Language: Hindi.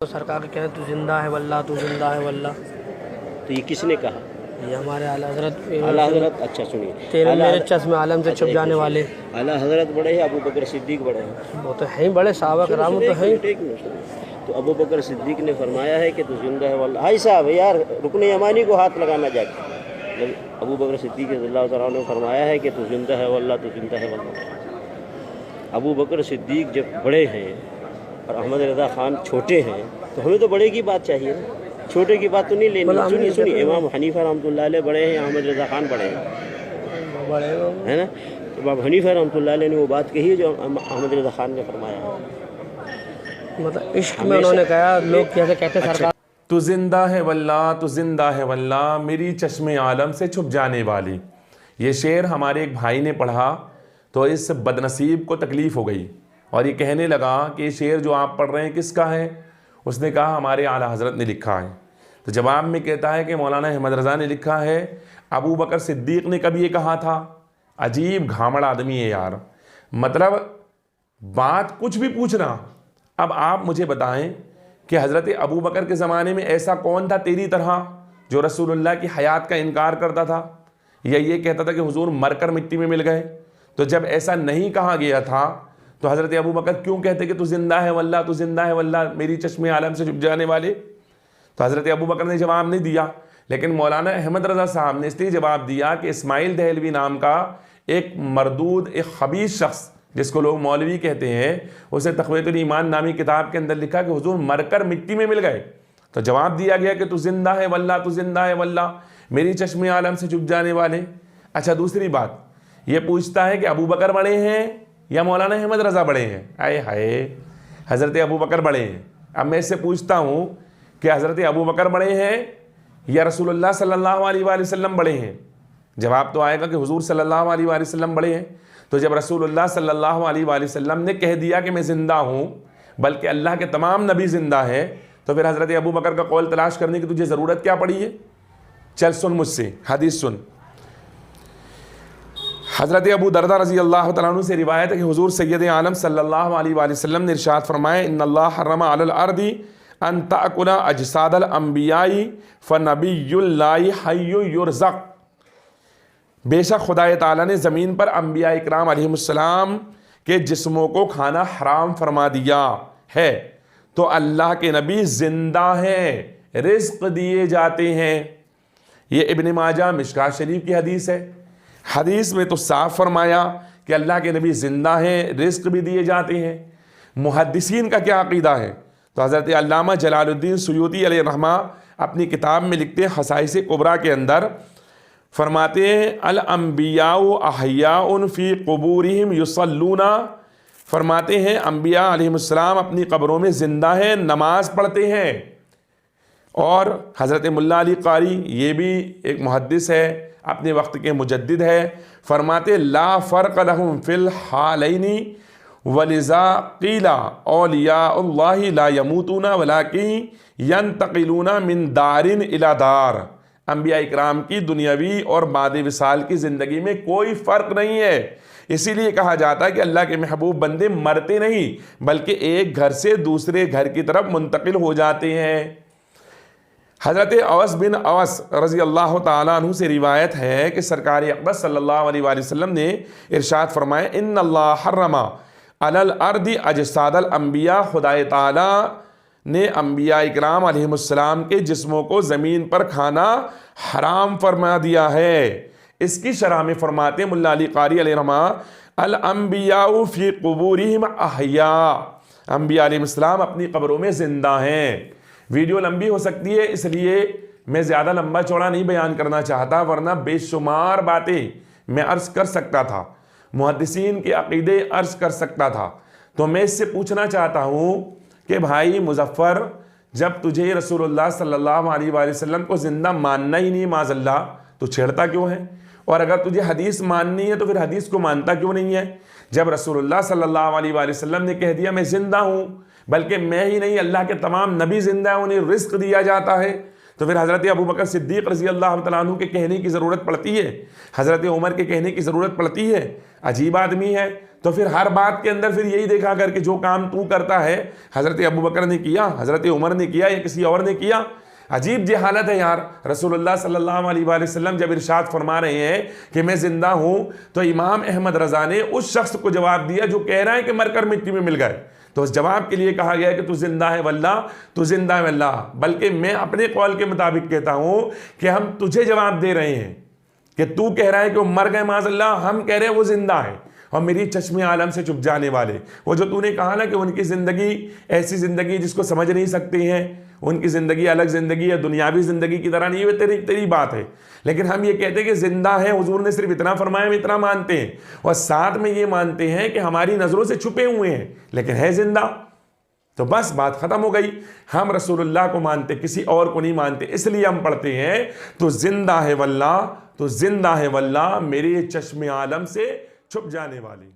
तो सरकार कह रहे तू जिंदा है वल्लाह, तू जिंदा है वल्लाह। तो ये किसने कहा? ये हमारे आला हजरत आला हजरत। अच्छा सुनिए, तेरे आला मेरे चश्मे आलम से छुप जाने वाले। आला हजरत बड़े हैं, अबू बकर सिद्दीक बड़े हैं। वो तो हैं बड़े साहबा कराम तो हैं। तो अबू बकर सिद्दीक ने फरमाया है कि तू जिंदा है वल्लाह। हाई साहब यार, रुकन यमानी को हाथ लगाना जाके। जब अबू बकर सिद्दीक रज़ियल्लाहु तआला ने फरमाया है कि तू जिंदा है वल्लाह, तू जिंदा है वल्लाह। अबू बकर सिद्दीक जब बड़े हैं और अहमद रज़ा ख़ान छोटे हैं, तो हमें तो बड़े की बात चाहिए ना, छोटे की बात तो नहीं लेनी। सुनिए सुनिए, इमाम हनीफा रहमतुल्लाह अलैह बड़े हैं, अहमद रज़ा ख़ान बड़े हैं, है ना। तो इमाम हनीफा रहमतुल्लाह अलैह ने वो बात कही है जो अहमद रज़ा ख़ान ने फरमाया है। मतलब इश्क में उन्होंने कहा, लोग कैसे कहते हैं सरकार तू जिंदा है वल्लाह, तू जिंदा है वल्लाह, मेरी चश्मे आलम से छुप जाने वाली। ये शेर हमारे एक भाई ने पढ़ा तो इस बदनसीब को तकलीफ़ हो गई और ये कहने लगा कि ये शेर जो आप पढ़ रहे हैं किसका है। उसने कहा हमारे आला हज़रत ने लिखा है। तो जवाब में कहता है कि मौलाना अहमद रज़ा ने लिखा है, अबू बकर सिद्दीक़ ने कभी ये कहा था। अजीब घामड़ आदमी है यार, मतलब बात कुछ भी पूछना। अब आप मुझे बताएं कि हज़रत अबू बकर के ज़माने में ऐसा कौन था तेरी तरह जो रसूलुल्लाह की हयात का इनकार करता था या ये कहता था कि हुजूर मरकर मिट्टी में मिल गए। तो जब ऐसा नहीं कहा गया था तो हज़रत अबू बकर क्यों कहते कि तू जिंदा है वल्लाह, तू जिंदा है वल्लाह, मेरी चश्मे आलम से छुप जाने वाले। तो हज़रत अबू बकर ने जवाब नहीं दिया, लेकिन मौलाना अहमद रज़ा साहब ने इसलिए जवाब दिया कि इस्माइल दहलवी नाम का एक मरदूद, एक खबीस शख्स जिसको लोग मौलवी कहते हैं, उसे तक़वीतुल ईमान नामी किताब के अंदर लिखा कि हुजूर मरकर मिट्टी में मिल गए। तो जवाब दिया गया कि तू जिंदा है वल्लाह, तू जिंदा है वल्लाह, मेरी चश्मे आलम से छुप जाने वाले। अच्छा, दूसरी बात ये पूछता है कि अबू बकर बड़े हैं या मौलाना अहमद रज़ा बड़े हैं। आए हाय, हज़रत अबू बकर बड़े हैं। अब मैं इससे पूछता हूँ कि हज़रत अबू बकर बड़े हैं या रसूलुल्लाह सल्लल्लाहु अलैहि वसल्लम बड़े हैं। जवाब तो आएगा कि हुजूर सल्लल्लाहु अलैहि वसल्लम बड़े हैं। तो जब रसूलुल्लाह सल्लल्लाहु अलैहि वसल्लम ने कह दिया कि मैं ज़िंदा हूँ, बल्कि अल्लाह के तमाम नबी ज़िंदा हैं, तो फिर हज़रत अबू बकर का कौल तलाश करने की तुझे ज़रूरत क्या पड़ी है। चल सुन मुझसे हदीस सुन। हज़रत अबू दरदा रज़ी अल्लाह तआला अन्हु से रिवायत है कि हुजूर सय्यद आलम सल्लल्लाहु अलैहि वसल्लम ने इरशाद फरमाया, इन्नल्लाह हर्रमा अलल अर्दी अन ताकुला अजसादल अंबियाई फनबियुल्लाहि हय्यु युरज़क़। बेशक खुदा ताला ने ज़मीन पर अंबिया इकराम अलैहिमुस्सलाम के जिस्मों को खाना हराम फरमा दिया है, तो अल्लाह के नबी ज़िंदा हैं, रिज़्क़ दिए जाते हैं। ये इब्न माजा मिशकात शरीफ की हदीस है। हदीस में तो साफ फरमाया कि अल्लाह के नबी ज़िंदा हैं, रिज़्क़ भी दिए जाते हैं। मुहद्दिसीन का क्या अक़ीदा है? तो हज़रत अल्लामा जलालुद्दीन सुयूती अलैहि रहमा अपनी किताब में लिखते हैं, खसाइस कुबरा के अंदर फरमाते हैं, अल अंबियाउ अहयाउन फ़ी क़ुबूरिहिम युसल्लूना। फरमाते हैं अंबिया अलैहिमुस्सलाम अपनी कब्रों में ज़िंदा हैं, नमाज पढ़ते हैं। और हज़रत मुल्ला अली कारी, ये भी एक मुहद्दिस है, अपने वक्त के मुजद्दिद है, फरमाते ला फ़र्क़ लहुम फ़िल हालैनी वलिज़ा क़ीला औलियाउल्लाहि ला यमूतूना वलाकिन यंतक़िलूना मिन दारिन इला दार। अंबिया इकराम की दुनियावी और बाद विसाल की ज़िंदगी में कोई फ़र्क नहीं है। इसीलिए कहा जाता है कि अल्लाह के महबूब बंदे मरते नहीं, बल्कि एक घर से दूसरे घर की तरफ मुंतकिल हो जाते हैं। हज़रत अवस बिन अवस रज़ी अल्लाह ताला अन्हु से रिवायत है कि सरकार अक़दस सल्लल्लाहु अलैहि वसल्लम ने इरशाद फरमाया, इन्नल्लाह हर्रमा अलल अर्दी अजसादल अंबिया। खुदा ताला ने अंबिया इकराम अलैहिमुस्सलाम के जिस्मों को ज़मीन पर खाना हराम फरमा दिया है। इसकी शरह में फरमाते मुल्ला अली कारी अलैहि रहमा, अल अंबियाउ फ़ी क़ुबूरिहिम अहया। अंबिया अलैहिस्सलाम अपनी कब्रों में ज़िंदा हैं। वीडियो लंबी हो सकती है, इसलिए मैं ज़्यादा लंबा चौड़ा नहीं बयान करना चाहता, वरना बेशुमार बातें मैं अर्ज़ कर सकता था, मुहद्दिसीन के अक़ीदे अर्ज़ कर सकता था। तो मैं इससे पूछना चाहता हूँ कि भाई मुज़फ़्फ़र, जब तुझे रसूलुल्लाह सल्लल्लाहु अलैहि वसल्लम को ज़िंदा मानना ही नहीं माज़अल्लाह, तो छेड़ता क्यों है? और अगर तुझे हदीस माननी है तो फिर हदीस को मानता क्यों नहीं है? जब रसूलुल्लाह सल्लल्लाहु अलैहि वसल्लम ने कह दिया मैं ज़िंदा हूँ, बल्कि मैं ही नहीं अल्लाह के तमाम नबी ज़िंदा हैं, उन्हें रिज़्क़ दिया जाता है, तो फिर हज़रत अबू बकर सिद्दीक़ रज़ी अल्लाह तआला अन्हु के कहने की ज़रूरत पड़ती है, हज़रत उमर के कहने की ज़रूरत पड़ती है? अजीब आदमी है। तो फिर हर बात के अंदर फिर यही देखा करके जो काम तू करता है हज़रत अबू बकर ने किया, हज़रत उमर ने किया या किसी और ने किया। अजीब जहालत है यार। रसूलुल्लाह सल्लल्लाहु अलैहि वसल्लम जब इरशाद फरमा रहे हैं कि मैं ज़िंदा हूँ, तो इमाम अहमद रज़ा ने उस शख्स को जवाब दिया जो कह रहा है कि मरकर मिट्टी में मिल गए। तो उस जवाब के लिए कहा गया है कि तू जिंदा है वल्लाह, तू जिंदा है वल्लाह। बल्कि मैं अपने कौल के मुताबिक कहता हूँ कि हम तुझे जवाब दे रहे हैं कि तू कह रहा है कि वो मर गए माज़अल्लाह, हम कह रहे हैं वो जिंदा है। और मेरी चश्मे आलम से चुप जाने वाले, वो जो तूने कहा ना कि उनकी ज़िंदगी ऐसी ज़िंदगी जिसको समझ नहीं सकते हैं, उनकी ज़िंदगी अलग ज़िंदगी है, दुनियावी ज़िंदगी की तरह नहीं, है तेरी बात है। लेकिन हम ये कहते हैं कि ज़िंदा है, हुजूर ने सिर्फ इतना फरमाया, हम इतना मानते हैं। और साथ में ये मानते हैं कि हमारी नज़रों से छुपे हुए हैं लेकिन है ज़िंदा। तो बस बात ख़त्म हो गई। हम रसूलुल्लाह को मानते, किसी और को नहीं मानते। इसलिए हम पढ़ते हैं तो जिंदा है वल्लाह, तो जिंदा है वल्लाह, मेरे चश्मे आलम से छुप जाने वाली।